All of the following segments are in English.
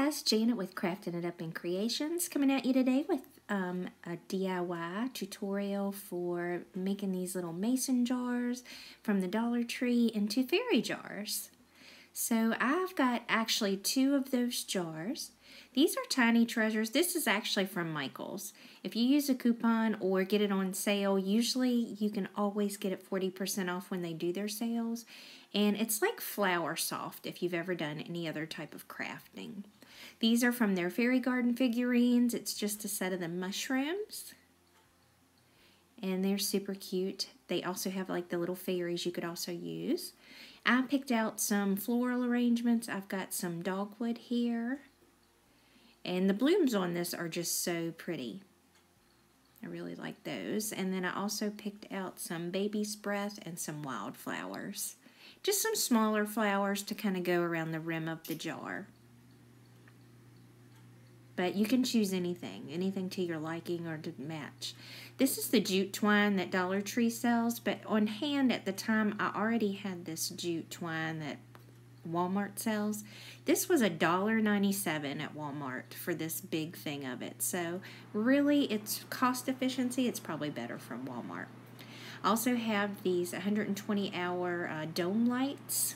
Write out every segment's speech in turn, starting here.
guys, Janet with Crafting It Up in Creations, coming at you today with a DIY tutorial for making these little mason jars from the Dollar Tree into fairy jars. So I've got actually 2 of those jars. These are tiny treasures. This is actually from Michael's. If you use a coupon or get it on sale, usually you can always get it 40% off when they do their sales. And it's like flour soft if you've ever done any other type of crafting. These are from their fairy garden figurines. It's just a set of the mushrooms. And they're super cute. They also have like the little fairies you could also use. I picked out some floral arrangements. I've got some dogwood here. And the blooms on this are just so pretty. I really like those. And then I also picked out some baby's breath and some wildflowers. Just some smaller flowers to kind of go around the rim of the jar. But you can choose anything to your liking or to match. This is the jute twine that Dollar Tree sells, but on hand at the time I already had this jute twine that Walmart sells. This was $1.97 at Walmart for this big thing of it. So really, it's cost efficiency. It's probably better from Walmart. I also have these 120-hour dome lights.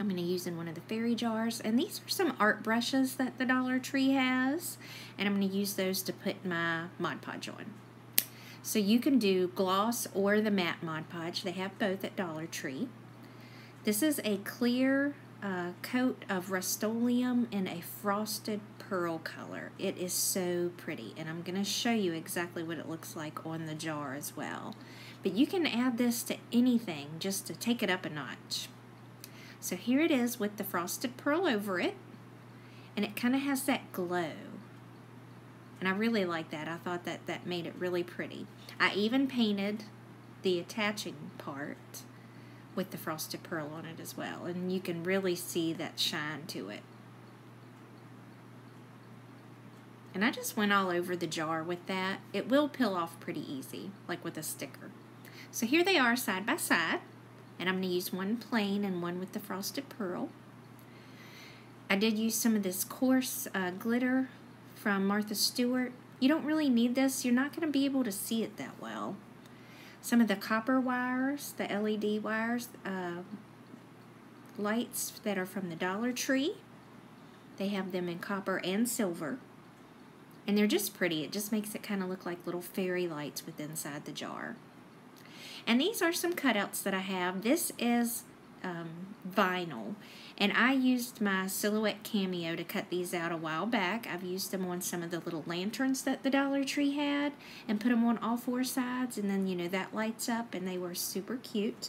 I'm going to use in one of the fairy jars. And these are some art brushes that the Dollar Tree has. And I'm going to use those to put my Mod Podge on. So you can do gloss or the matte Mod Podge. They have both at Dollar Tree. This is a clear coat of Rust-Oleum in a frosted pearl color. It is so pretty. And I'm going to show you exactly what it looks like on the jar as well. But you can add this to anything just to take it up a notch. So here it is with the frosted pearl over it, and it kind of has that glow. And I really like that. I thought that made it really pretty. I even painted the attaching part with the frosted pearl on it as well, and you can really see that shine to it. And I just went all over the jar with that. It will peel off pretty easy, like with a sticker. So here they are side by side. And I'm going to use one plain and one with the frosted pearl. I did use some of this coarse glitter from Martha Stewart. You don't really need this. You're not going to be able to see it that well. Some of the copper wires, the LED wires, lights that are from the Dollar Tree. They have them in copper and silver. And they're just pretty. It just makes it kind of look like little fairy lights with inside the jar. And these are some cutouts that I have. This is vinyl. And I used my Silhouette Cameo to cut these out a while back. I've used them on some of the little lanterns that the Dollar Tree had and put them on all 4 sides. And then, you know, that lights up and they were super cute.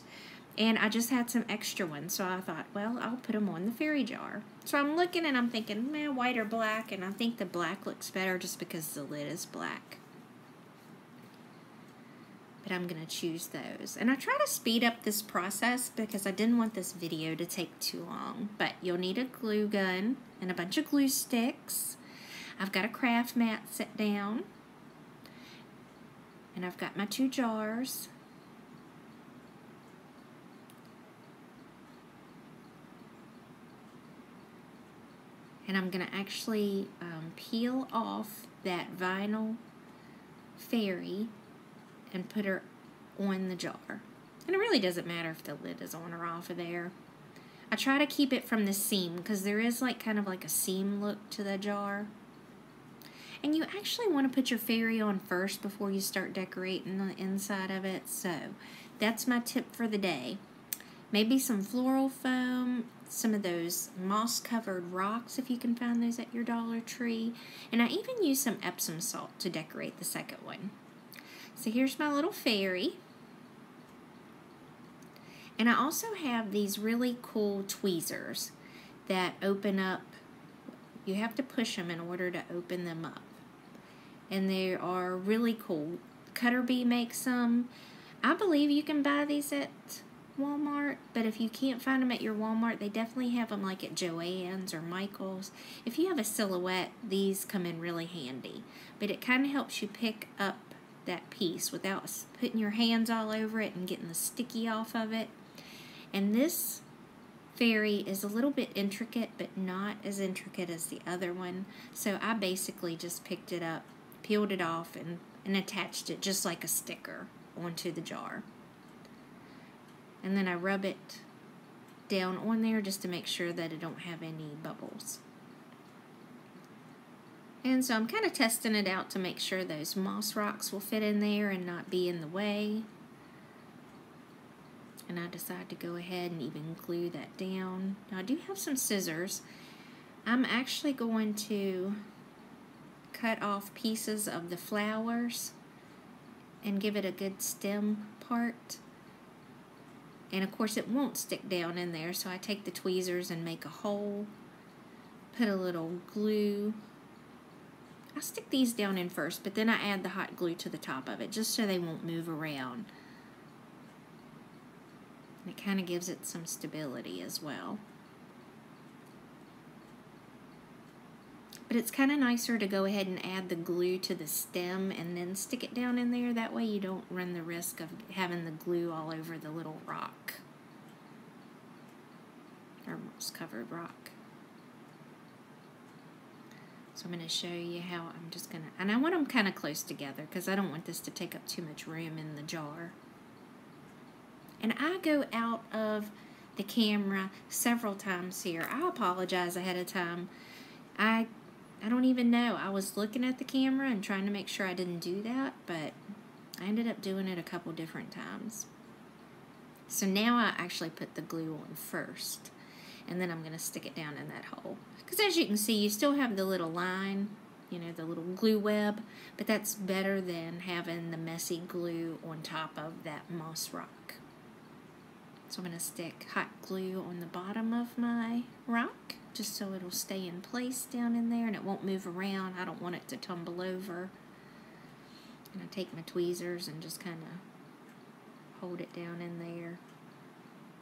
And I just had some extra ones. So I thought, well, I'll put them on the fairy jar. So I'm looking and I'm thinking, man, white or black. And I think the black looks better just because the lid is black. But I'm going to choose those. And I try to speed up this process because I didn't want this video to take too long. But you'll need a glue gun and a bunch of glue sticks. I've got a craft mat set down. And I've got my 2 jars. And I'm going to actually peel off that vinyl fairy and put her on the jar. And it really doesn't matter if the lid is on or off of there. I try to keep it from the seam because there is like kind of like a seam look to the jar. And you actually want to put your fairy on first before you start decorating the inside of it. So that's my tip for the day. Maybe some floral foam, some of those moss-covered rocks if you can find those at your Dollar Tree. And I even use some Epsom salt to decorate the second one. So here's my little fairy. And I also have these really cool tweezers that open up. You have to push them in order to open them up. And they are really cool. Cutter Bee makes them. I believe you can buy these at Walmart, but if you can't find them at your Walmart, they definitely have them like at Joann's or Michael's. If you have a silhouette, these come in really handy. But it kind of helps you pick up that piece without putting your hands all over it and getting the sticky off of it. And this fairy is a little bit intricate, but not as intricate as the other one. So I basically just picked it up, peeled it off, and attached it just like a sticker onto the jar. And then I rub it down on there just to make sure that it don't have any bubbles. And so I'm kind of testing it out to make sure those moss rocks will fit in there and not be in the way. And I decide to go ahead and even glue that down. Now I do have some scissors. I'm actually going to cut off pieces of the flowers and give it a good stem part. And of course it won't stick down in there, so I take the tweezers and make a hole, put a little glue. I stick these down in first, but then I add the hot glue to the top of it just so they won't move around. And it kind of gives it some stability as well. But it's kind of nicer to go ahead and add the glue to the stem and then stick it down in there. That way you don't run the risk of having the glue all over the little rock, or moss-covered rock. So I'm going to show you how I'm just going to, and I want them kind of close together because I don't want this to take up too much room in the jar. And I go out of the camera several times here. I apologize ahead of time. I don't even know. I was looking at the camera and trying to make sure I didn't do that, but I ended up doing it a couple different times. So now I actually put the glue on first, and then I'm going to stick it down in that hole. Because as you can see, you still have the little line, you know, the little glue web, but that's better than having the messy glue on top of that moss rock. So I'm going to stick hot glue on the bottom of my rock, just so it'll stay in place down in there and it won't move around. I don't want it to tumble over. And I take my tweezers and just kind of hold it down in there.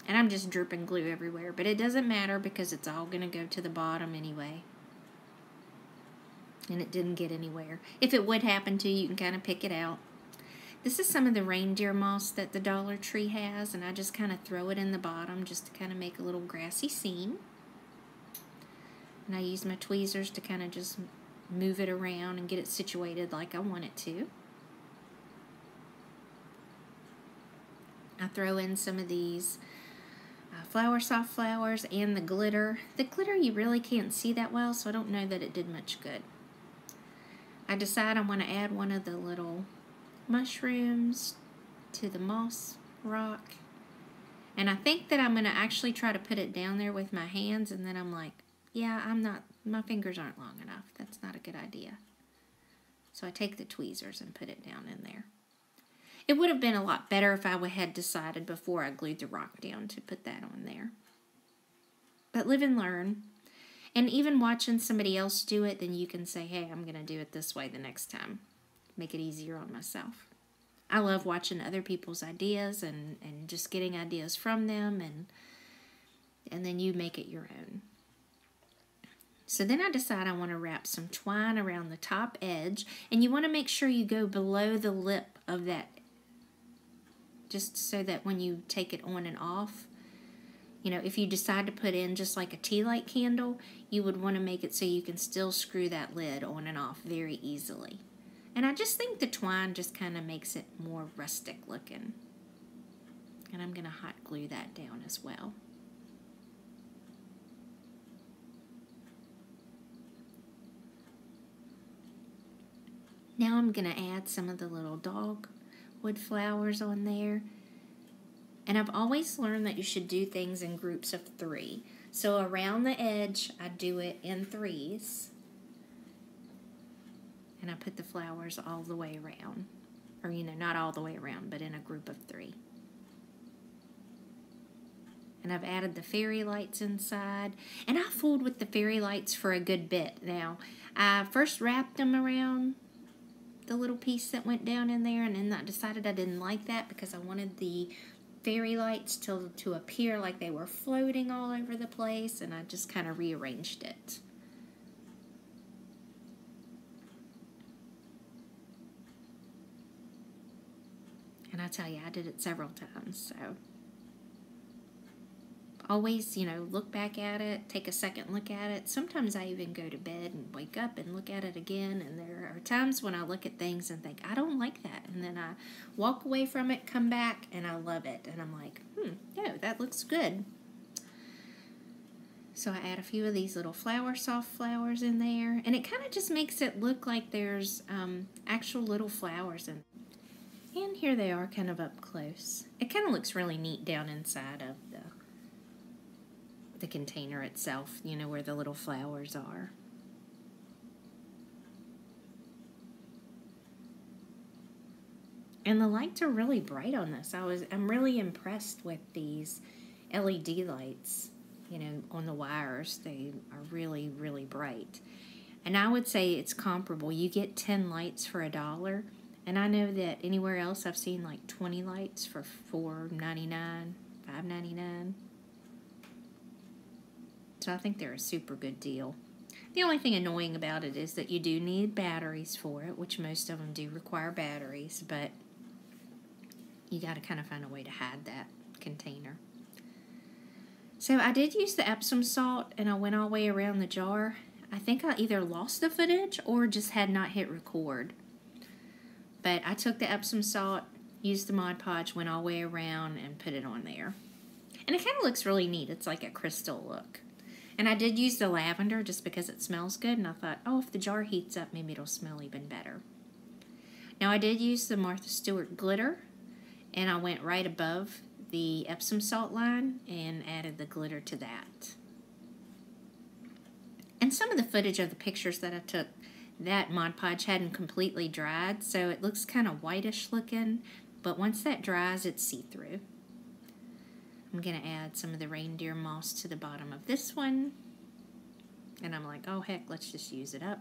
And I'm just dripping glue everywhere, but it doesn't matter because it's all going to go to the bottom anyway. And it didn't get anywhere. If it would happen to you, you can kind of pick it out. This is some of the reindeer moss that the Dollar Tree has, and I just kind of throw it in the bottom just to kind of make a little grassy scene. And I use my tweezers to kind of just move it around and get it situated like I want it to. I throw in some of these soft flowers and the glitter. The glitter you really can't see that well, so I don't know that it did much good. I decide I want to add one of the little mushrooms to the moss rock. And I think that I'm going to actually try to put it down there with my hands, and then I'm like, yeah, my fingers aren't long enough. That's not a good idea. So I take the tweezers and put it down in there. It would have been a lot better if I had decided before I glued the rock down to put that on there. But live and learn. And even watching somebody else do it, then you can say, hey, I'm going to do it this way the next time. Make it easier on myself. I love watching other people's ideas and just getting ideas from them, and then you make it your own. So then I decide I want to wrap some twine around the top edge, and you want to make sure you go below the lip of that, just so that when you take it on and off, you know, if you decide to put in just like a tea light candle, you would want to make it so you can still screw that lid on and off very easily. And I just think the twine just kind of makes it more rustic looking. And I'm going to hot glue that down as well. Now I'm going to add some of the little dogwood flowers on there. And I've always learned that you should do things in groups of 3. So around the edge, I do it in 3s. And I put the flowers all the way around. Or, you know, not all the way around, but in a group of 3. And I've added the fairy lights inside. And I fooled with the fairy lights for a good bit. Now, I first wrapped them around the little piece that went down in there, and then I decided I didn't like that because I wanted the fairy lights to appear like they were floating all over the place, and I just kind of rearranged it. And I tell you, I did it several times, so always, you know, look back at it, take a second look at it. Sometimes I even go to bed and wake up and look at it again, and there are times when I look at things and think, I don't like that, and then I walk away from it, come back, and I love it, and I'm like, no, that looks good. So I add a few of these little soft flowers in there, and it kind of just makes it look like there's actual little flowers in. And here they are kind of up close. It kind of looks really neat down inside of the container itself, you know, where the little flowers are. And the lights are really bright on this. I'm really impressed with these LED lights, you know, on the wires. They are really, really bright. And I would say it's comparable. You get 10 lights for $1. And I know that anywhere else I've seen like 20 lights for $4.99, $5.99. So I think they're a super good deal. The only thing annoying about it is that you do need batteries for it, which most of them do require batteries, but you got to kind of find a way to hide that container. So I did use the Epsom salt, and I went all the way around the jar. I think I either lost the footage or just had not hit record. But I took the Epsom salt, used the Mod Podge, went all the way around, and put it on there. And it kind of looks really neat. It's like a crystal look. And I did use the lavender just because it smells good, and I thought, oh, if the jar heats up, maybe it'll smell even better. Now I did use the Martha Stewart glitter, and I went right above the Epsom salt line and added the glitter to that. And some of the footage of the pictures that I took, that Mod Podge hadn't completely dried, so it looks kind of whitish looking, but once that dries, it's see-through. I'm going to add some of the Reindeer Moss to the bottom of this one, and I'm like, oh heck, let's just use it up.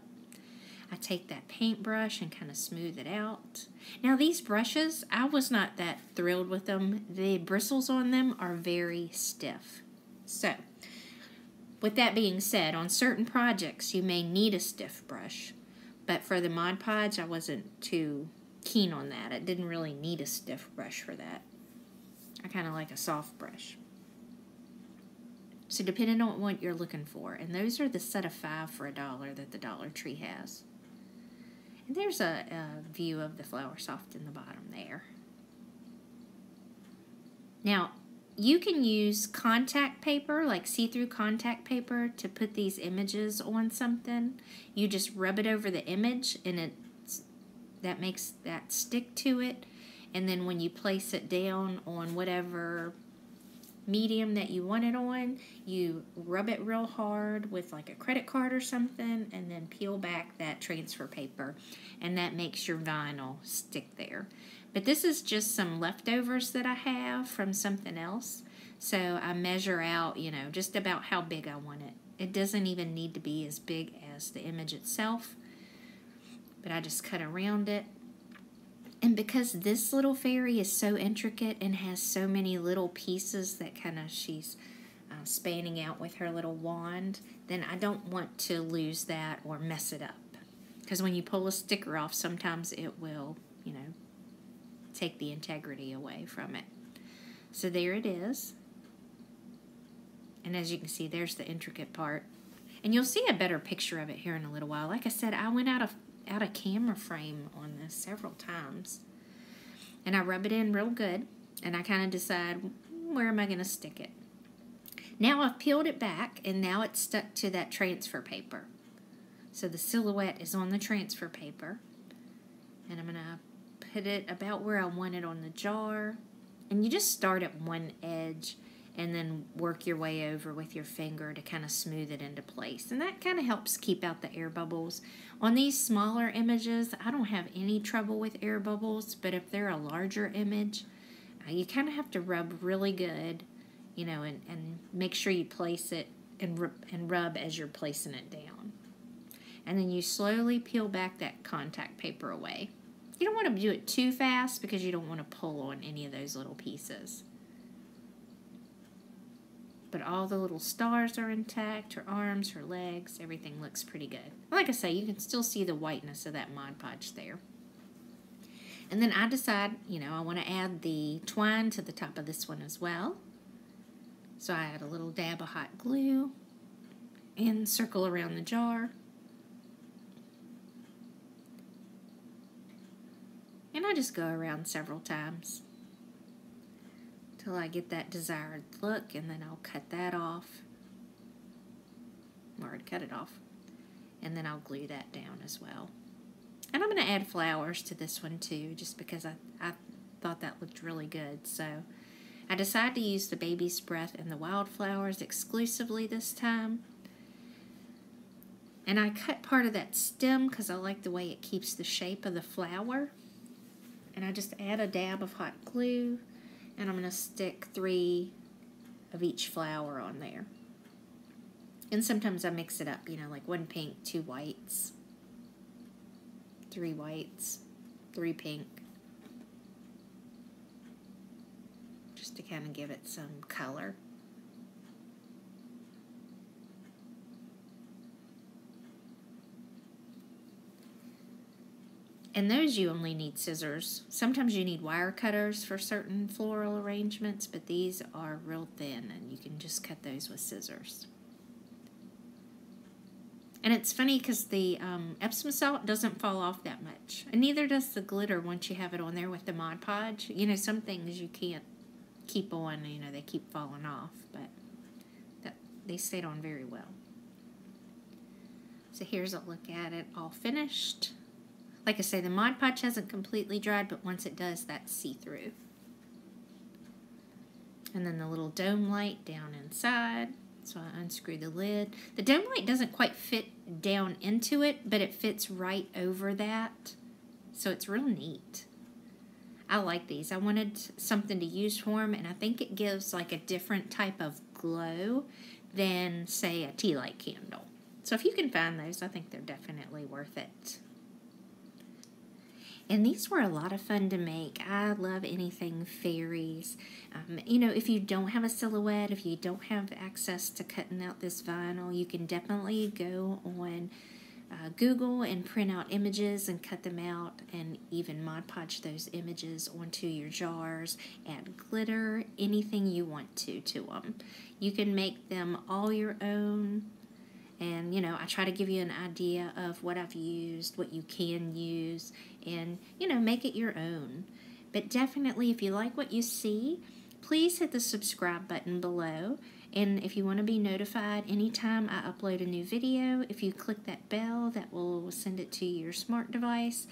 I take that paintbrush and kind of smooth it out. Now these brushes, I was not that thrilled with them. The bristles on them are very stiff. So, with that being said, on certain projects you may need a stiff brush, but for the Mod Podge I wasn't too keen on that. It didn't really need a stiff brush for that. I kind of like a soft brush. So depending on what you're looking for, and those are the set of 5 for $1 that the Dollar Tree has. And there's a view of the Flower Soft in the bottom there. Now, you can use contact paper, like see-through contact paper, to put these images on something. You just rub it over the image, and that makes that stick to it. And then when you place it down on whatever medium that you want it on, you rub it real hard with like a credit card or something, and then peel back that transfer paper, and that makes your vinyl stick there. But this is just some leftovers that I have from something else, so I measure out, you know, just about how big I want it. It doesn't even need to be as big as the image itself, but I just cut around it. And because this little fairy is so intricate and has so many little pieces that kind of she's spanning out with her little wand, then I don't want to lose that or mess it up. Because when you pull a sticker off, sometimes it will, you know, take the integrity away from it. So there it is. And as you can see, there's the intricate part. And you'll see a better picture of it here in a little while. Like I said, I went out of camera frame on this several times, and I rub it in real good, and I kind of decide where am I going to stick it. Now I've peeled it back, and now it's stuck to that transfer paper. So the silhouette is on the transfer paper, and I'm going to put it about where I want it on the jar, and you just start at one edge and then work your way over with your finger to kind of smooth it into place. And that kind of helps keep out the air bubbles. On these smaller images, I don't have any trouble with air bubbles, but if they're a larger image, you kind of have to rub really good, you know, and make sure you place it and rub as you're placing it down. And then you slowly peel back that contact paper away. You don't want to do it too fast because you don't want to pull on any of those little pieces. But all the little stars are intact, her arms, her legs, everything looks pretty good. Like I say, you can still see the whiteness of that Mod Podge there. And then I decide, you know, I want to add the twine to the top of this one as well. So I add a little dab of hot glue and circle around the jar. And I just go around several times till I get that desired look, and then I'll cut that off. Or I'd cut it off. And then I'll glue that down as well. And I'm going to add flowers to this one too, just because I thought that looked really good. So I decided to use the baby's breath and the wildflowers exclusively this time. And I cut part of that stem because I like the way it keeps the shape of the flower. And I just add a dab of hot glue, and I'm going to stick 3 of each flower on there. And sometimes I mix it up, you know, like 1 pink, 2 whites, 3 whites, 3 pink. Just to kind of give it some color. And those you only need scissors. Sometimes you need wire cutters for certain floral arrangements, but these are real thin and you can just cut those with scissors. And it's funny because the Epsom salt doesn't fall off that much. And neither does the glitter once you have it on there with the Mod Podge. You know, some things you can't keep on, you know, they keep falling off, but they stayed on very well. So here's a look at it all finished. Like I say, the Mod Podge hasn't completely dried, but once it does, that's see-through. And then the little dome light down inside. So I unscrew the lid. The dome light doesn't quite fit down into it, but it fits right over that. So it's real neat. I like these. I wanted something to use for them, and I think it gives like a different type of glow than, say, a tea light candle. So if you can find those, I think they're definitely worth it. And these were a lot of fun to make. I love anything fairies. You know, if you don't have a silhouette, if you don't have access to cutting out this vinyl, you can definitely go on Google and print out images and cut them out, and even Mod Podge those images onto your jars, add glitter, anything you want to them. You can make them all your own. And, you know, I try to give you an idea of what I've used, what you can use, and, you know, make it your own. But definitely, if you like what you see, please hit the subscribe button below. And if you want to be notified anytime I upload a new video, if you click that bell, that will send it to your smart device,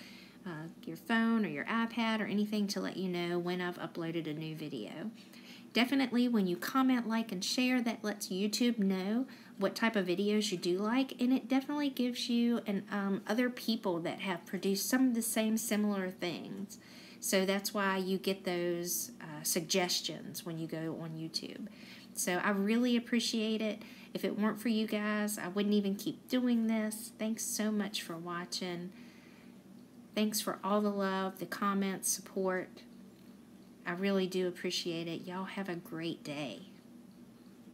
your phone or your iPad or anything to let you know when I've uploaded a new video. Definitely, when you comment, like, and share, that lets YouTube know what type of videos you do like, and it definitely gives you other people that have produced some of the same similar things. So that's why you get those suggestions when you go on YouTube. So I really appreciate it. If it weren't for you guys, I wouldn't even keep doing this. Thanks so much for watching. Thanks for all the love, the comments, support. I really do appreciate it. Y'all have a great day.